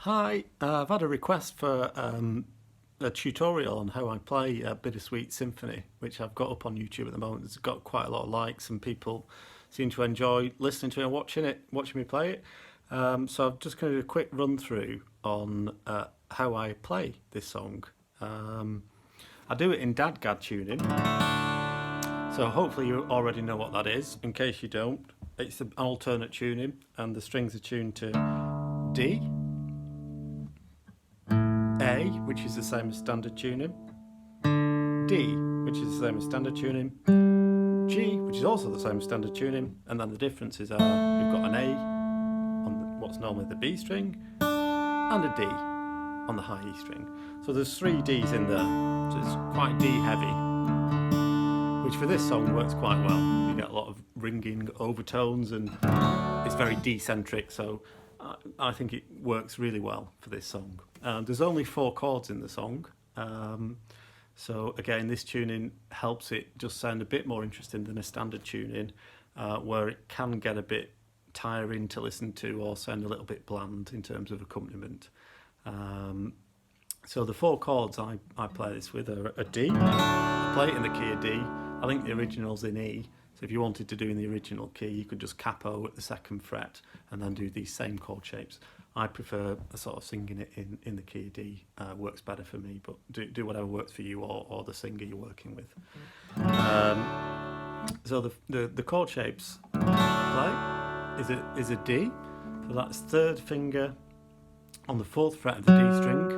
Hi, I've had a request for a tutorial on how I play Bittersweet Symphony, which I've got up on YouTube at the moment. It's got quite a lot of likes and people seem to enjoy listening to it and watching me play it. So I'm just going to do a quick run through on how I play this song. I do it in DADGAD tuning, so hopefully you already know what that is. In case you don't, it's an alternate tuning and the strings are tuned to D, A, which is the same as standard tuning, D, which is the same as standard tuning, G, which is also the same as standard tuning, and then the differences are we've got an A on what's normally the B string and a D on the high E string. So there's 3 Ds in there, so it's quite D heavy, which for this song works quite well. You get a lot of ringing overtones and it's very D-centric, so I think it works really well for this song. There's only 4 chords in the song, so again this tuning helps it just sound a bit more interesting than a standard tuning, where it can get a bit tiring to listen to or sound a little bit bland in terms of accompaniment. So the 4 chords I play this with are a D. I play it in the key of D. I think the original's in E, so if you wanted to do in the original key you could just capo at the 2nd fret and then do these same chord shapes. I prefer sort of singing it in the key of D, works better for me, but do whatever works for you or the singer you're working with. So the chord shapes I play is a D, so that's 3rd finger on the 4th fret of the D string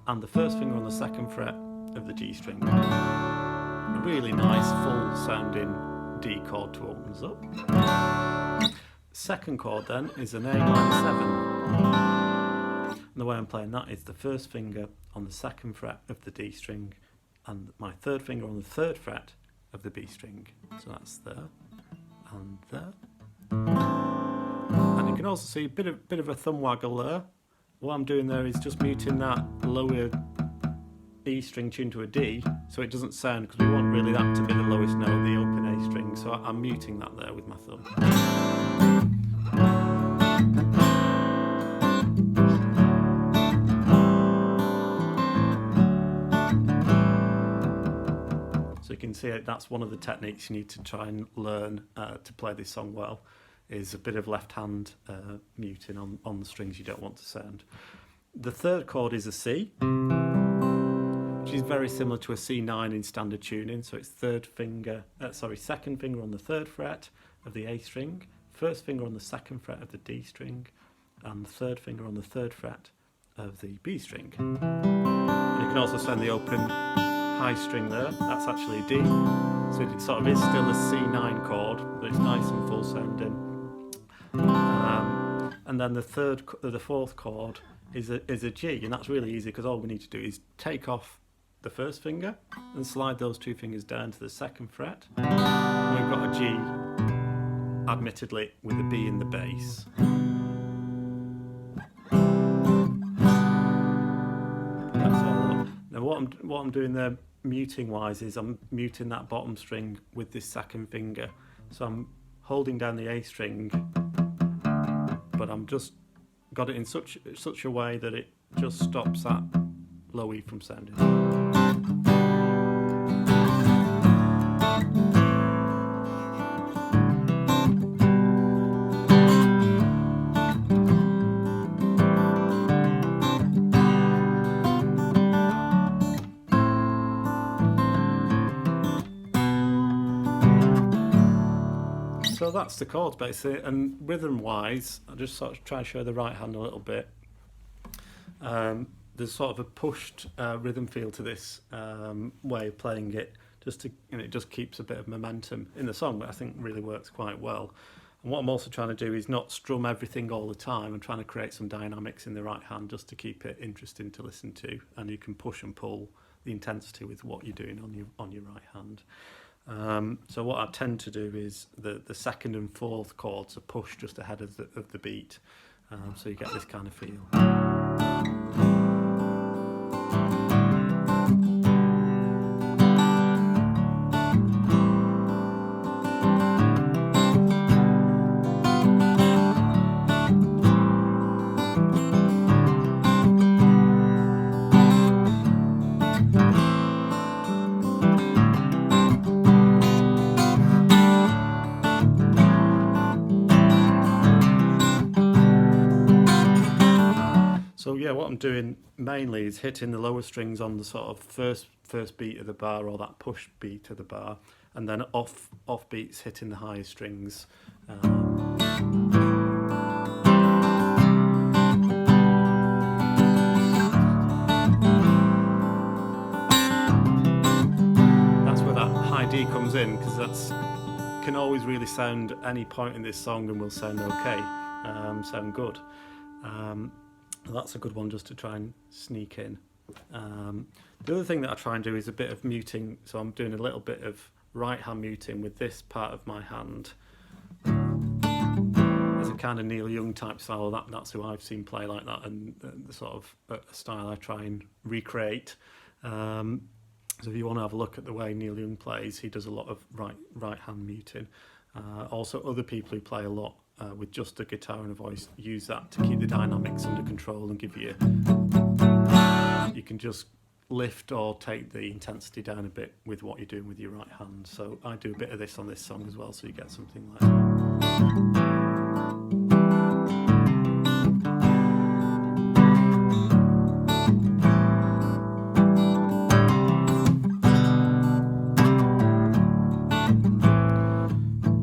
and the 1st finger on the 2nd fret of the G string. A really nice full sounding D chord to open us up. 2nd chord then is an A minor 7. And the way I'm playing that is the 1st finger on the 2nd fret of the D string and my 3rd finger on the 3rd fret of the B string. So that's there and there. And you can also see a bit of a thumb waggle there. What I'm doing there is just muting that lower E string tuned to a D, so it doesn't sound, because we want really that to be the lowest note, the open A string, so I'm muting that there with my thumb. So you can see that's one of the techniques you need to try and learn to play this song well, is a bit of left hand muting on the strings you don't want to sound. The 3rd chord is a C, which is very similar to a C9 in standard tuning, so it's 2nd finger on the 3rd fret of the A string, 1st finger on the 2nd fret of the D string, and the 3rd finger on the 3rd fret of the B string. And you can also sound the open high string there, that's actually a D, so it sort of is still a C9 chord, but it's nice and full sounding. And then the 4th chord is a G, and that's really easy because all we need to do is take off the 1st finger and slide those 2 fingers down to the 2nd fret. And we've got a G, admittedly with a B in the bass. That's all. Now what I'm doing there muting wise is I'm muting that bottom string with this 2nd finger. So I'm holding down the A string, but I'm just got it in such a way that it just stops that low E from sounding. So that's the chords basically, and rhythm wise I'll just sort of try and show the right hand a little bit. There's sort of a pushed rhythm feel to this way of playing it, just to, it just keeps a bit of momentum in the song, but I think really works quite well. And what I'm also trying to do is not strum everything all the time. I'm trying to create some dynamics in the right hand just to keep it interesting to listen to, and you can push and pull the intensity with what you're doing on your right hand. So what I tend to do is the 2nd and 4th chords are pushed just ahead of the beat, so you get this kind of feel. yeah, what I'm doing mainly is hitting the lower strings on the sort of first beat of the bar, or that push beat of the bar, and then off beats hitting the higher strings. That's where that high D comes in, because that's can always really sound any point in this song and will sound okay, sound good. That's a good one just to try and sneak in. The other thing that I try and do is a bit of muting, so I'm doing a little bit of right hand muting with this part of my hand. There's a kind of Neil Young type style, that's who I've seen play like that, and the sort of style I try and recreate. So if you want to have a look at the way Neil Young plays, he does a lot of right hand muting. Also other people who play a lot with just a guitar and a voice use that to keep the dynamics under control and give you can just lift or take the intensity down a bit with what you're doing with your right hand. So I do a bit of this on this song as well, so you get something like that.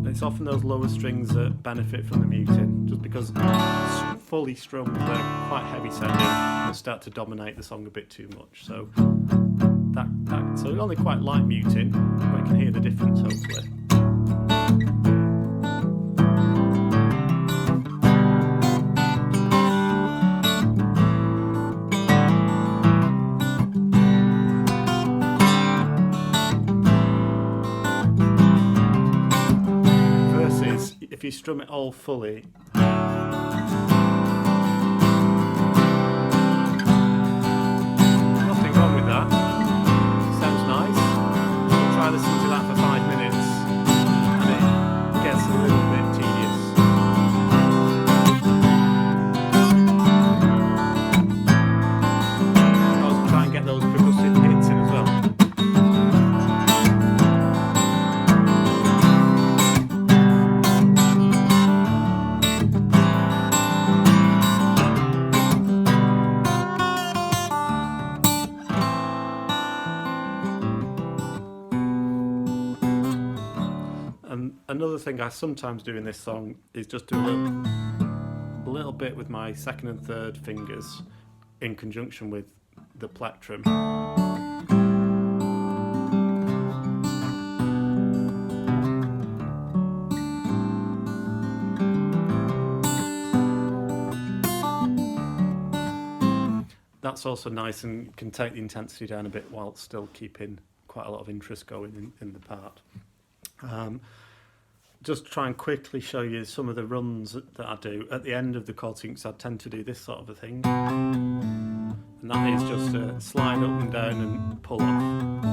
It's often those lower strings that benefit from the muting, just because fully strummed, they're quite heavy sounding and start to dominate the song a bit too much. So so it's only quite light muting, but you can hear the difference hopefully. If you strum it all fully, nothing wrong with that, sounds nice. We'll try listening to that for 5 minutes and it gets a little bit tedious. I'll try and get those percussive hits in as well. Another thing I sometimes do in this song is just do a little bit with my second and third fingers in conjunction with the plectrum. That's also nice and can take the intensity down a bit while still keeping quite a lot of interest going in the part. Just try and quickly show you some of the runs that I do. At the end of the chord sequence, I tend to do this sort of a thing. And that is just a slide up and down and pull off.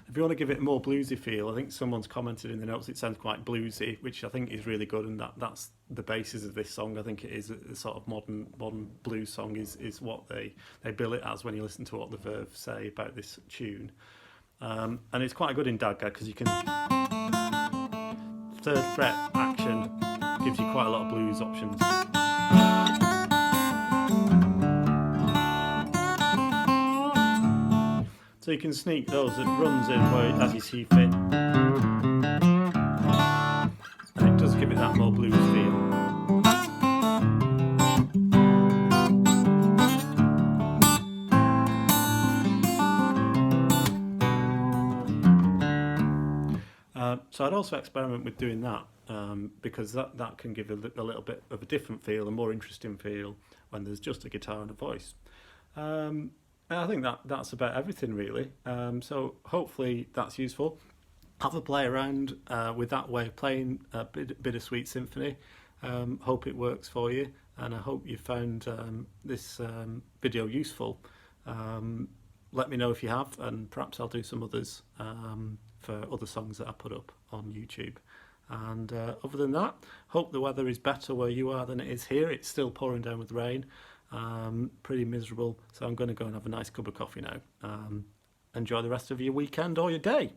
If you want to give it a more bluesy feel, I think someone's commented in the notes it sounds quite bluesy, which I think is really good, and that's the basis of this song. I think it is a sort of modern blues song is what they bill it as when you listen to what the Verve say about this tune. And it's quite good in DADGAD because you can third fret action gives you quite a lot of blues options. So you can sneak those runs in as you see fit. And it does give it that more blues feel. So I'd also experiment with doing that because that can give a little bit of a different feel, a more interesting feel when there's just a guitar and a voice. I think that's about everything really. So hopefully that's useful. Have a play around with that way of playing Bittersweet Symphony. Hope it works for you, and I hope you found this video useful. Let me know if you have, and perhaps I'll do some others for other songs that I put up on YouTube. And other than that, hope the weather is better where you are than it is here. It's still pouring down with rain. Pretty miserable. So I'm going to go and have a nice cup of coffee now. Enjoy the rest of your weekend or your day.